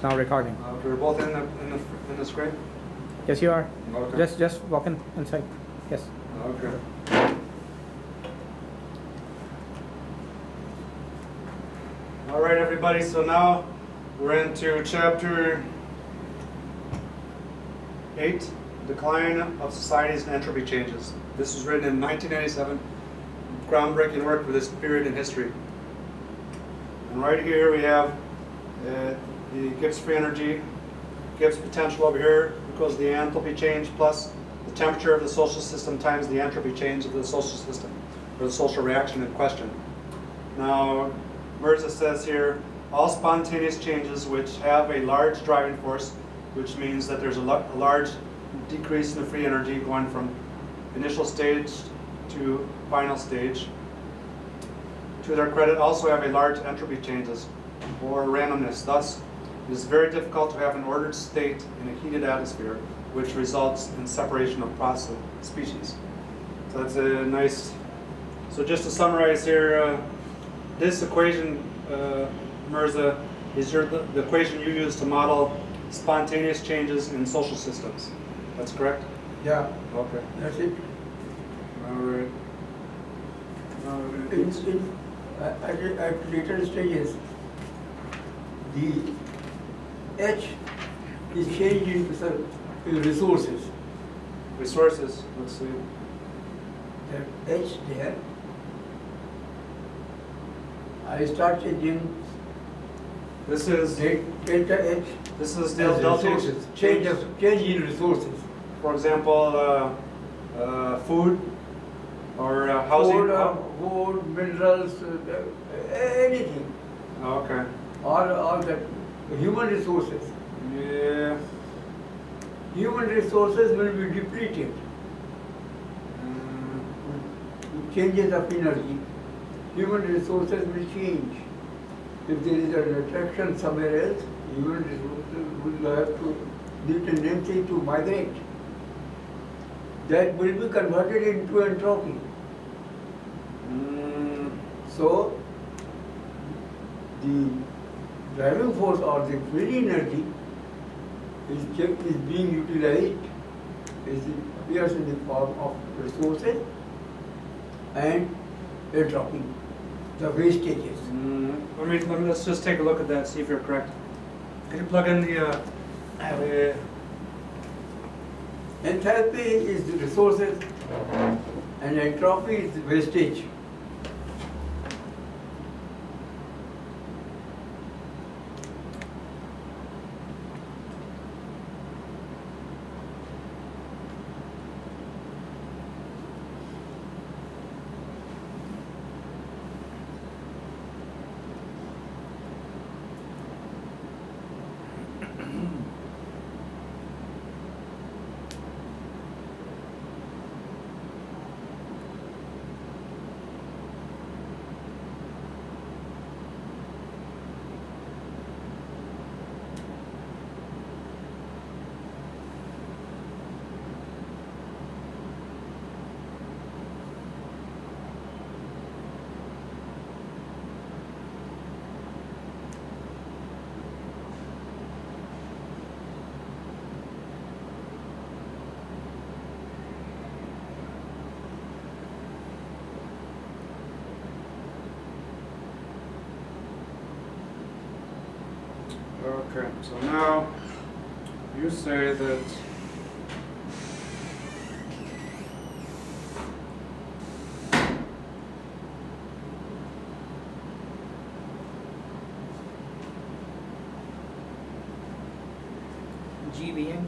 Now recording. We're both in the screen. Yes, you are. Okay. Just walk inside. Yes. Okay. All right, everybody. So now we're into chapter 8, Decline of Societies and Entropy Changes. This was written in 1997. Groundbreaking work for this period in history. And right here we have the Gibbs free energy, Gibbs potential over here equals the enthalpy change plus the temperature of the social system times the entropy change of the social system, or the social reaction in question. Now, Mirza says here, all spontaneous changes which have a large driving force, which means that there's a large decrease in the free energy going from initial stage to final stage, to their credit also have a large entropy changes, or randomness. Thus, it is very difficult to have an ordered state in a heated atmosphere, which results in separation of process species. So that's a nice. So just to summarize here, this equation, Mirza, is the equation you use to model spontaneous changes in social systems. That's correct? Yeah, Okay. that's it. All right. At later stages, the H is changed into some resources. Resources. Let's see. That H there, I start changing This is delta H this is as delta resources. Change in resources. For example, food or housing. Food, minerals, anything. Okay. All that. Human resources. Yeah. Human resources will be depleted. Changes of energy. Human resources will change. If there is an attraction somewhere else, human resources will have to the tendency to migrate. That will be converted into entropy. So, the driving force or the free energy is being utilized, appears in the form of resources and entropy, the wastages. Let's just take a look at that, see if you're correct. Can you plug in the Enthalpy is the resources and entropy is the wastage. Okay, so now you say that GBM.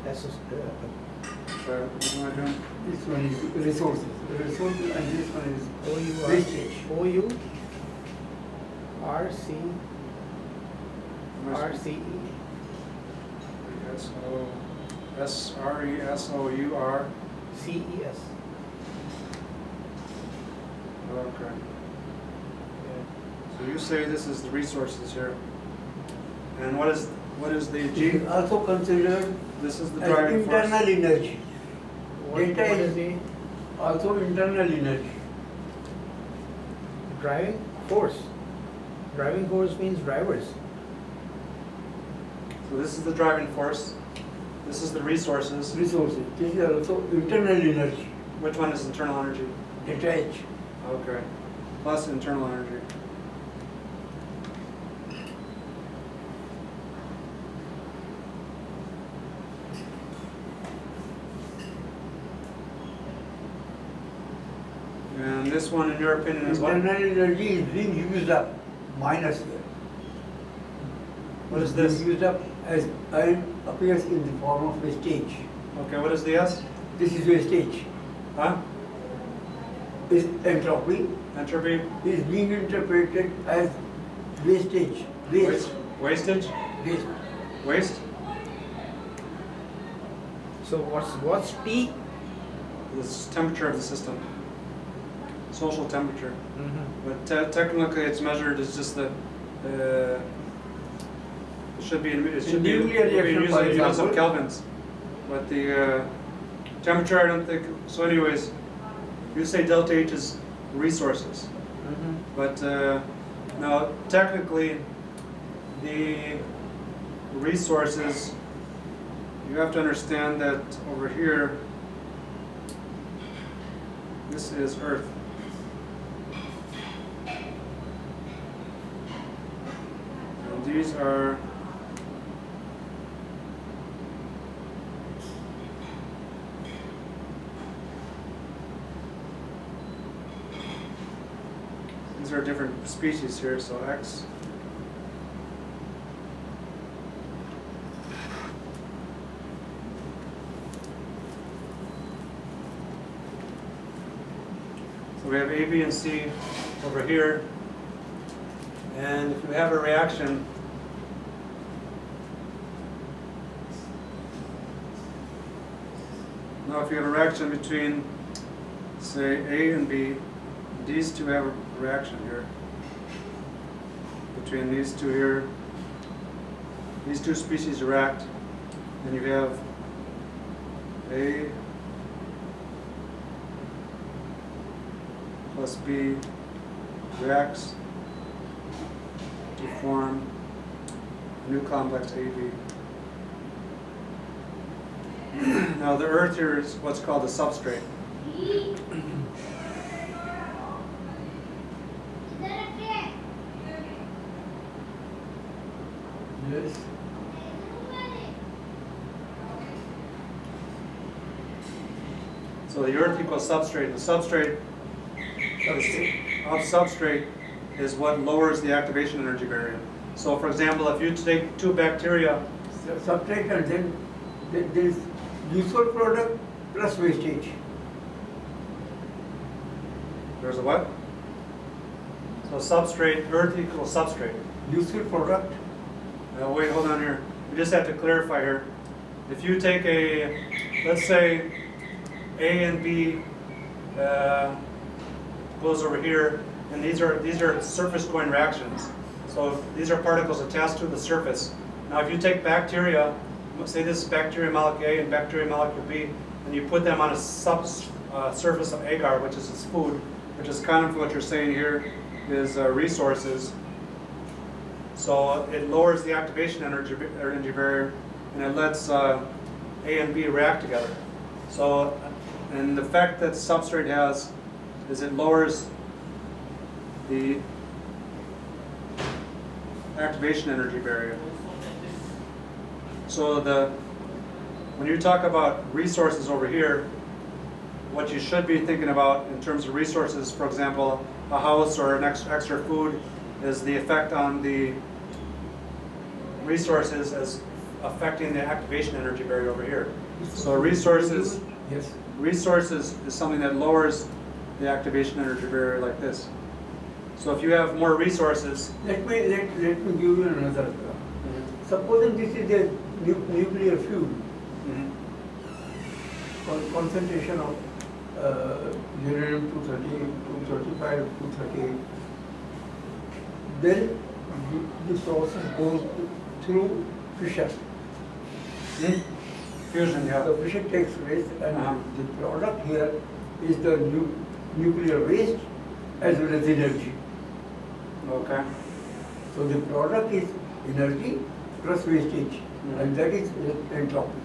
That's just what am I doing? This one is resources. Resources and this one is wastage. OU RC RCE. SRESOUR. CES. Okay. So you say this is the resources here. And what is the It G? is also considered This is the as driving force. internal energy. What Delta is is the also internal energy. driving force? Driving force means drivers. So this is the driving force. This is the resources. Resources. This is also internal energy. Which one is internal energy? Delta H. Okay. Plus internal energy. And this one, in your opinion, is what? Internal energy is being used up. Minus here. What is It's being this? used up as iron appears in the form of wastage. Okay, what is the S? This is wastage. Huh? This entropy Entropy? is being interpreted as wastage. Waste. Wastage? Waste. Waste? So what's T? This is temperature of the system. Social temperature. Mm-hmm. But technically, it's measured as just the. It should be in nuclear reaction, for units of example. kelvins. But the temperature, I don't think. So, anyways, you say delta H is resources. Mm-hmm. But now, technically, the resources, you have to understand that over here, this is Earth. And these are different species here, so X. So we have A, B, and C over here. And if you have a reaction, now if you have a reaction between, say, A and B, these two have a reaction here. Between these two here, these two species react, and you have A plus B reacts to form a new complex AB. Now the Earth here is what's called a substrate. Yes. So the Earth equals substrate. The substrate of substrate is what lowers the activation energy barrier. So for example, if you take two bacteria, Substrate, and then there is useful product plus wastage. there's a what? So substrate, Earth equals substrate. Useful product. Now wait, hold on here. We just have to clarify here. If you take a, let's say, A and B goes over here, and these are surface going reactions. So these are particles attached to the surface. Now if you take bacteria, say this is bacteria molecule A and bacteria molecule B, and you put them on a surface of agar, which is its food, which is kind of what you're saying here is resources. So it lowers the activation energy barrier, and it lets A and B react together. So, and the effect that substrate has is it lowers the activation energy barrier. So when you talk about resources over here, what you should be thinking about in terms of resources, for example, a house or an extra food, is the effect on the resources as affecting the activation energy barrier over here. So resources Yes. is something that lowers the activation energy barrier like this. So if you have more resources, Let me give you another. Supposing this is a nuclear fuel, concentration of uranium 238, 235, 238. Then the process goes through fission. Fusion, yeah. The fission takes place, and Uh-huh. the product here is the nuclear waste as well as energy. Okay. So the product is energy plus wastage, and that is entropy.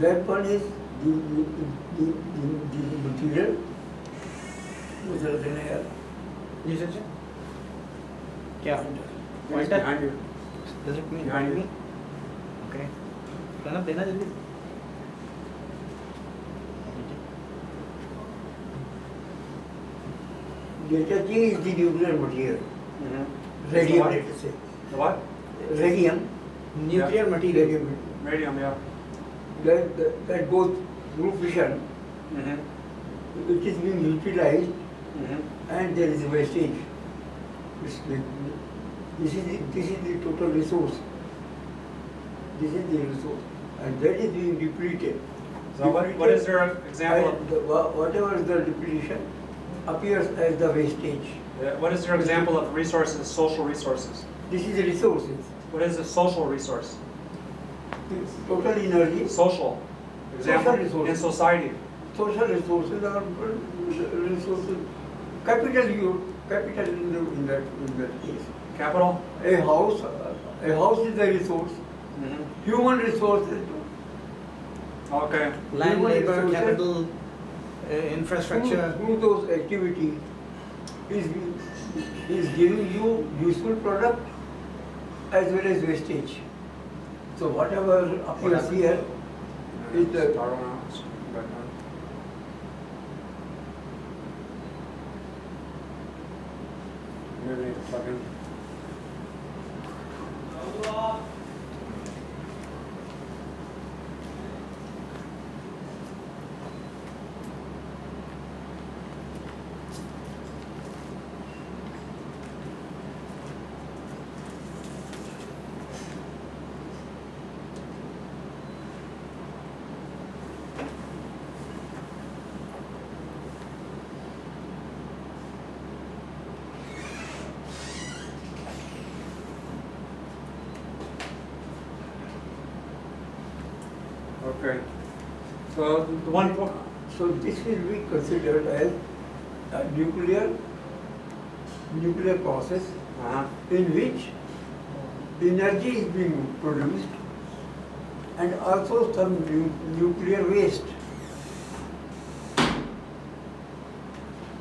That one is the material which is in air. जी sir जी क्या It's pointer behind you. does it mean Behind you. me okay Pranab देना जल्दी Delta G is the nuclear material. Mm-hmm. Radium, What? let us say. The what? Radium. nuclear material Radium. Radium, yeah. That goes through fission. Mm-hmm. It is being utilized, Mm-hmm. and there is wastage. This is the total resource. This is the resource, and that is being depleted. So what is your example? Whatever is the depletion appears as the wastage. What is your example of resources, social resources? This is the resources. What is a social resource? Total energy. Social. Example Social resources. in society. Social resources are resources. Capital in that case. Capital? A house is a resource. Mm-hmm. Human resources. Okay. land Human labor resources. capital infrastructure Through those activities is giving you useful product as well as wastage. So whatever appears here is the Start one out. Back on. You need to plug in. Okay. So the one. so this will be considered as a nuclear process Uh-huh. in which energy is being produced and also some nuclear waste.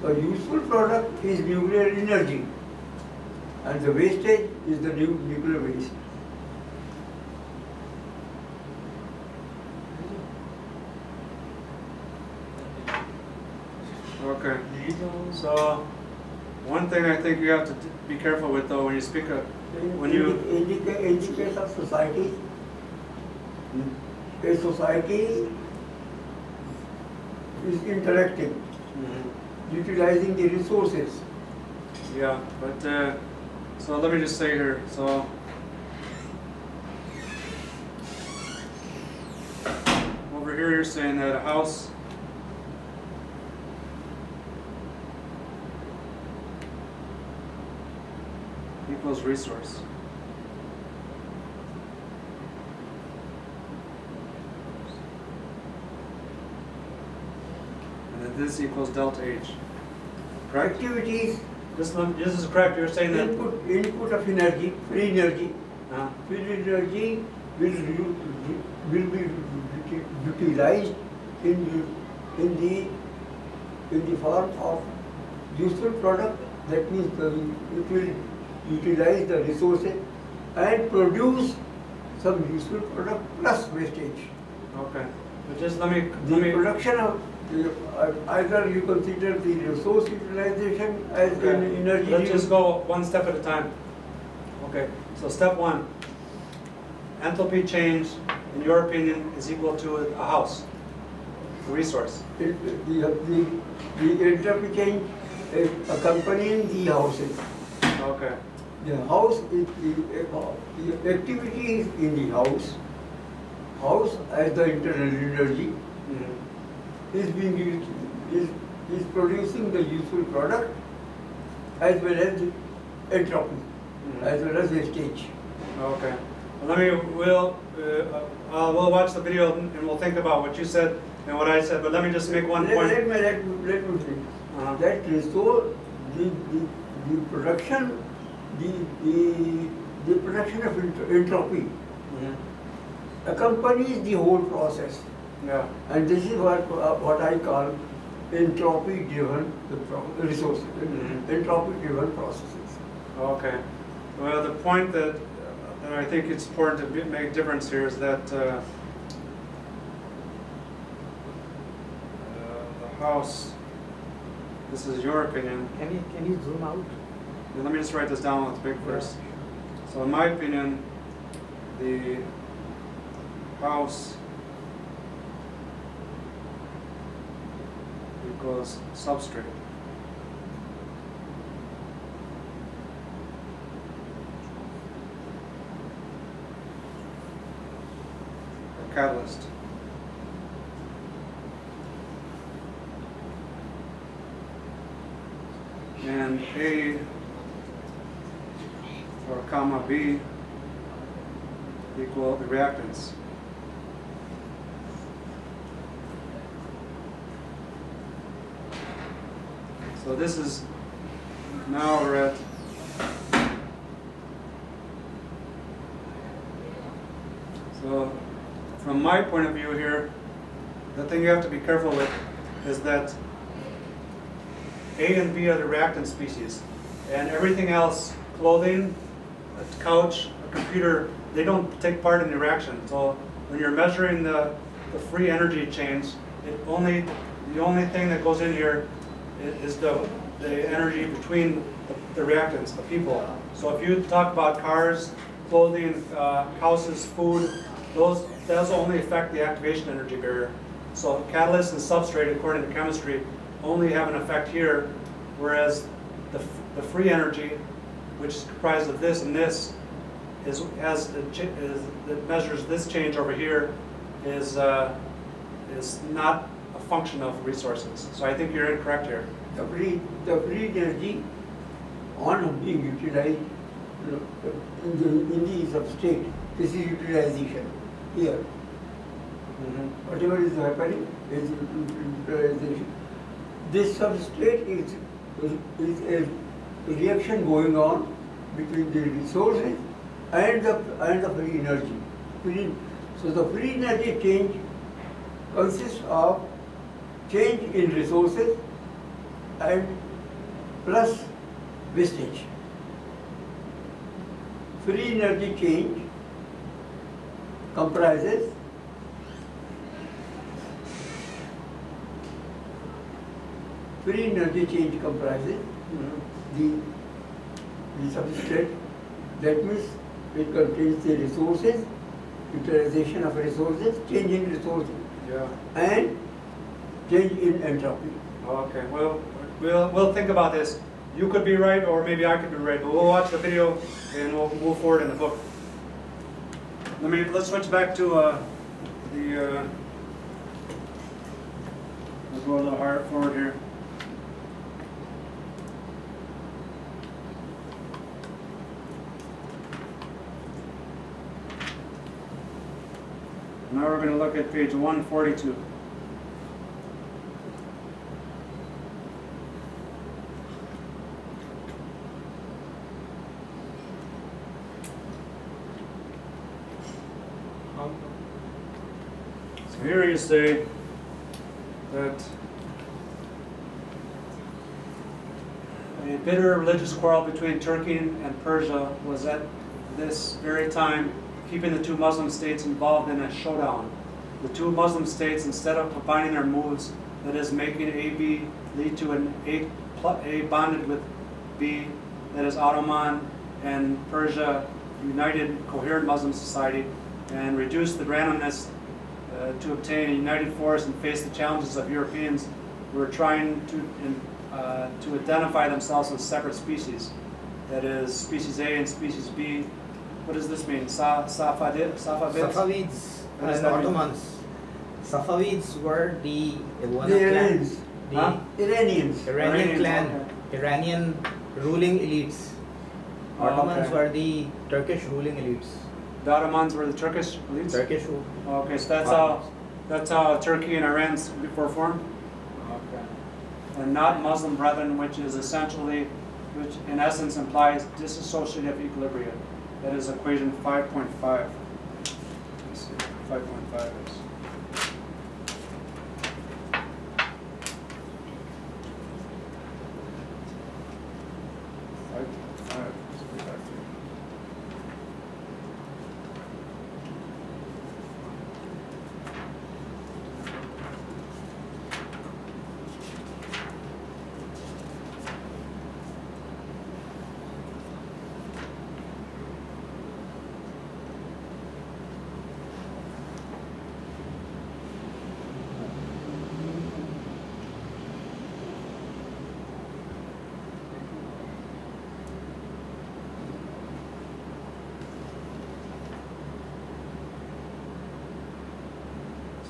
The useful product is nuclear energy and the wastage is the nuclear waste. Okay. So one thing I think you have to be careful with though when you speak of when you In the case of society, a society is interacting, utilizing the resources. yeah, but so let me just say here. So over here you're saying that a house equals resource. And that this equals delta H. Correct? Activities, This is correct. You're saying that. input of energy, free energy. Uh, Free energy will be utilized in the form of useful product. That means it will utilize the resources and produce some useful product plus wastage. okay. But just let me. The production of either you consider the resource utilization as Okay. an energy. Let's just go one step at a time. Okay. So step one. Enthalpy change, in your opinion, is equal to a house, a resource. The entropy change accompanying the houses. Okay. The house is the activity is in the house as the internal energy, Mhm. is being used, is producing the useful product as well as the entropy, as well as wastage. Okay. Well, we'll watch the video and we'll think about what you said and what I said, but let me just make one point. Let me think. That resource, the production, the production of entropy accompanies the whole process. Yeah. And this is what I call entropy-driven resources, entropy-driven processes. Okay. Well, the point that I think it's important to make a difference here is that the house, this is your opinion. Can you zoom out? And let me just write this down with big first. So in my opinion, the house equals substrate. Or catalyst. And A or comma B equal the reactants. So this is, now we're at so from my point of view here, the thing you have to be careful with is that A and B are the reactant species, and everything else, clothing, a couch, a computer, they don't take part in the reaction. So when you're measuring the free energy change, the only thing that goes in here is the energy between the reactants, the people. So if you talk about cars, clothing, houses, food, those only affect the activation energy barrier. So catalyst and substrate, according to chemistry, only have an effect here, whereas the free energy, which is comprised of this and this, that measures this change over here, is not a function of resources. So I think you're incorrect here. The free energy on being utilized in the substrate, this is utilization here. Whatever is happening is utilization. This substrate is a reaction going on between the resources and the free energy. So the free energy change consists of change in resources and plus wastage. Free energy change comprises the substrate. That means it contains the resources, utilization of resources, change in resources, and change in entropy. Okay. Well, we'll think about this. You could be right, or maybe I could be right. But we'll watch the video and we'll move forward in the book. Let's switch back to the. We'll go a little hard forward here. Now we're going to look at page 142. So here you say that a bitter religious quarrel between Turkey and Persia was at this very time keeping the two Muslim states involved in a showdown. The two Muslim states, instead of combining their moves, that is making AB lead to an A bonded with B, that is Ottoman and Persia, united coherent Muslim society, and reduce the randomness to obtain a united force and face the challenges of Europeans who are trying to identify themselves as separate species. That is, species A and species B. What does this mean? Safavids? Safavids and Ottomans. Safavids were the one The of clan, Iranians. the Huh? Iranians. Iranian Iranians, clan, Iranian ruling elites. Oh, Ottomans okay. were the Turkish ruling elites. The Ottomans were the Turkish elites? Turkish rule. Okay, so that's how Turkey and Iran were formed? Okay. And not Muslim brethren, which is essentially, which in essence implies dissociative equilibrium. That is equation 5.5. Let's see, 5.5 is.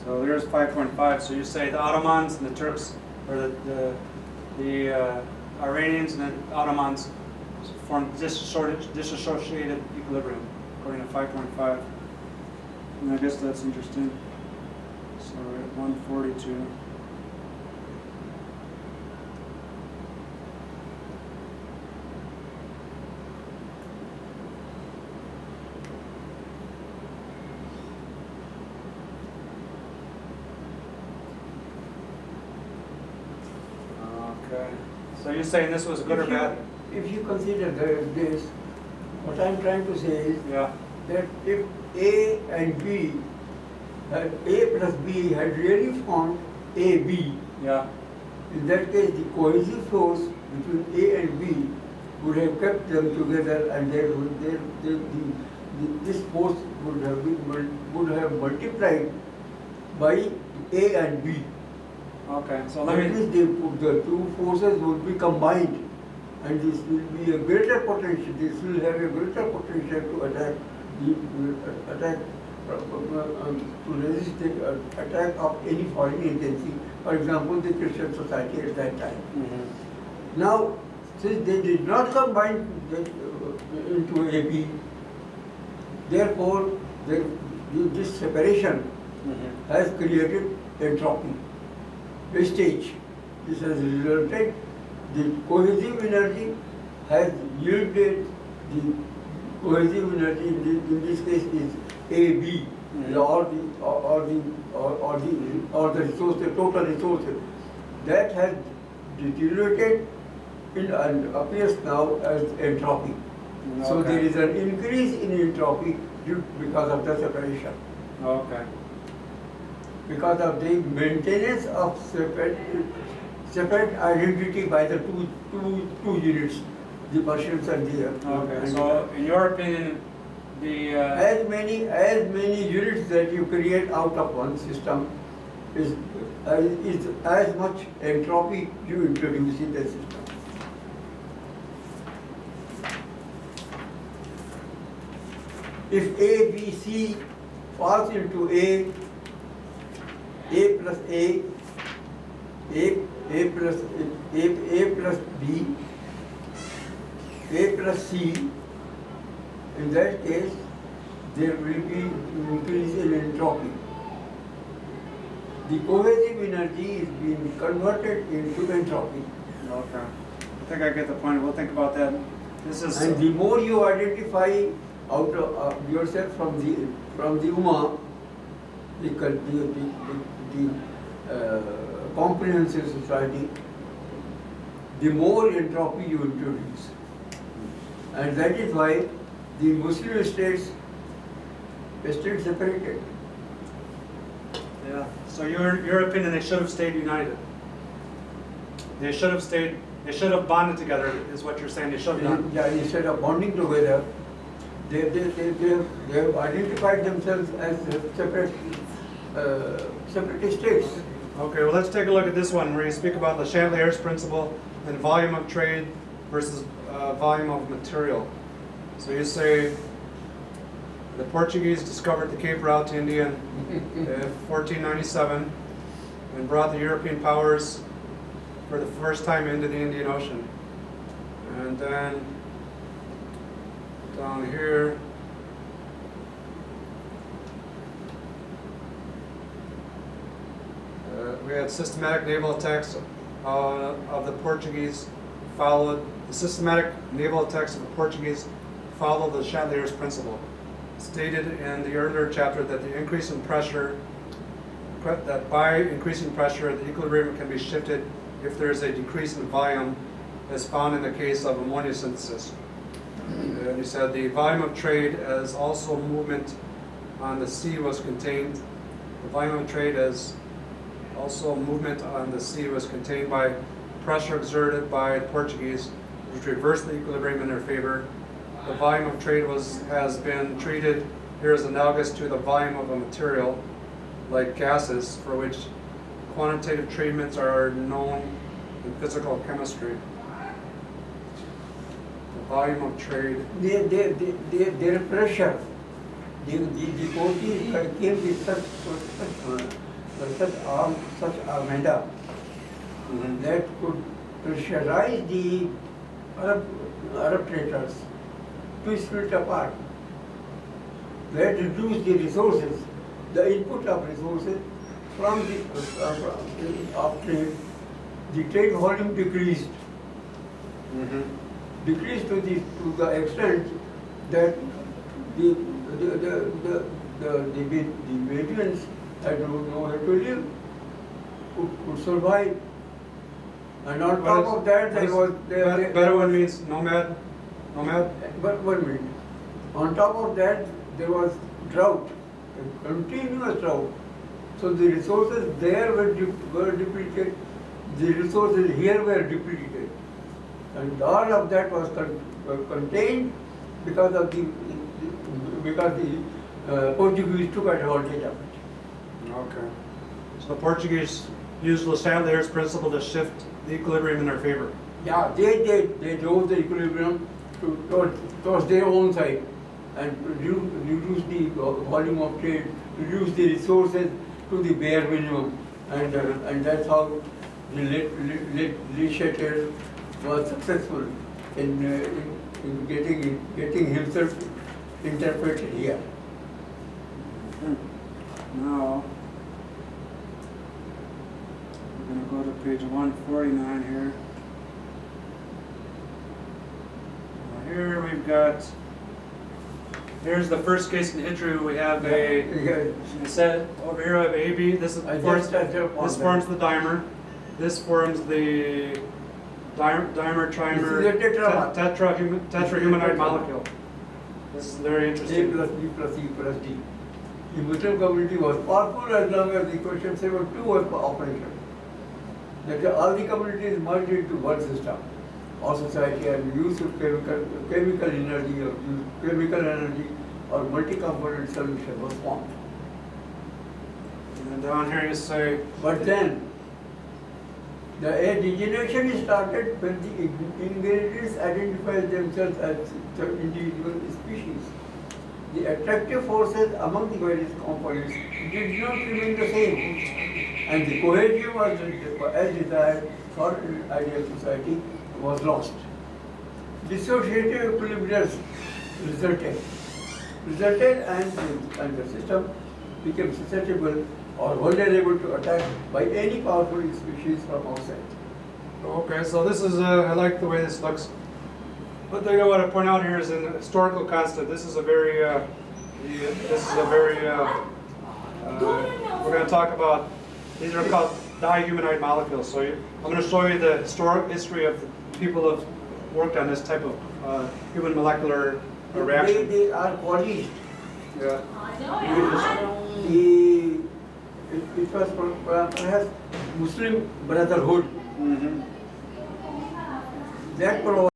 So there's 5.5. So you say the Ottomans and the Turks, or the Iranians and the Ottomans formed dissociated equilibrium, according to 5.5. And I guess that's interesting. So we're at 142. Okay. So you're saying this was good or bad? If you consider this, what I'm trying to say is Yeah. that if A and B, A plus B had really formed AB, Yeah. in that case the cohesive force between A and B would have kept them together, and this force would have multiplied by A and B. Okay. So That let me. means the two forces would be combined, and this will be a greater potential. This will have a greater potential to to resist the attack of any foreign agency. For example, the Christian society at that time. Mm-hmm. Now, since they did not combine into AB, therefore this separation Mm-hmm. has created entropy, wastage. This has resulted, the cohesive energy has yielded, the cohesive energy in this case is AB, Mhm. or the resource, the total resources. That has deteriorated and appears now as entropy. So Okay. there is an increase in entropy because of the separation. Okay. Because of the maintenance of separate identity by the two units, the Persians and the Okay. and So in your opinion, the as many units that you create out of one system is as much entropy you introduce in the system. If A, B, C falls into A plus A, A plus B, A plus C, in that case, there will be increase in entropy. The cohesive energy is being converted into entropy. okay. I think I get the point. We'll think about that. This is And the more you identify out of yourself from the Ummah, the comprehensive society, the more entropy you introduce. And that is why the Muslim states stayed separated. yeah. So your opinion, they should have stayed united. They should have stayed. They should have bonded together. Is what you're saying? They should have done. Yeah, instead of bonding together, they have identified themselves as separate states. Okay. Well, let's take a look at this one where you speak about the Chandelier's principle and volume of trade versus volume of material. So you say The Portuguese discovered the Cape Route to India in 1497 and brought the European powers for the first time into the Indian Ocean. And then down here, we had systematic naval attacks of the Portuguese followed. The systematic naval attacks of the Portuguese followed the Chatelier's principle, stated in the earlier chapter that the increase in pressure, that by increasing pressure, the equilibrium can be shifted if there is a decrease in volume, as found in the case of ammonia synthesis. And he said the volume of trade as also movement on the sea was contained. The volume of trade as also movement on the sea was contained by pressure exerted by the Portuguese, which reversed the equilibrium in their favor. The volume of trade has been treated here as analogous to the volume of a material, like gases, for which quantitative treatments are known in physical chemistry. The volume of trade. Their pressure, the Portuguese came with such armada that could pressurize the Arab traders to split apart. That reduced the resources, the input of resources from the of trade. The trade volume decreased. Decreased to the extent that the Bedouins, I don't know how to live, could survive. And on top of that, there was... Bedouin means nomad? Nomad? But 1 minute. On top of that, there was drought, a continuous drought. So the resources there were depleted, the resources here were depleted. And all of that was contained because of the Portuguese took advantage of it. Okay. So the Portuguese used Le Chatelier's principle to shift the equilibrium in their favor. Yeah, they drove the equilibrium towards their own side and reduce the volume of trade, reduce the resources to the bare minimum, and that's how the Le Chatelier's was successful in getting himself interpreted here. Now, we're going to go to page 149 here. Here we've got, here's the first case in history. We have it said over here I have AB. This forms the dimer. This forms the dimer trimer tetrahumanoid molecule. This is very interesting. A plus B plus E plus D. The Muslim community was powerful as long as the equation 7-2 was operational. That all the communities merged into one system. All society and use of chemical energy or multi-component solution was formed. And down here you say, but then the degeneration started when the ingredients identify themselves as individual species. The attractive forces among the various components did not remain the same, and the cohesion was as desired for an ideal society was lost. Dissociative equilibrium resulted and the system became susceptible or vulnerable to attack by any powerful species from outside. okay, so this is, I like the way this looks. One thing I want to point out here is an historical constant. This is a very, we're going to talk about, these are called dihumanoid molecules. So I'm going to show you the history of the people who have worked on this type of human molecular reaction. They are polished. Yeah. It was perhaps Muslim Brotherhood that provided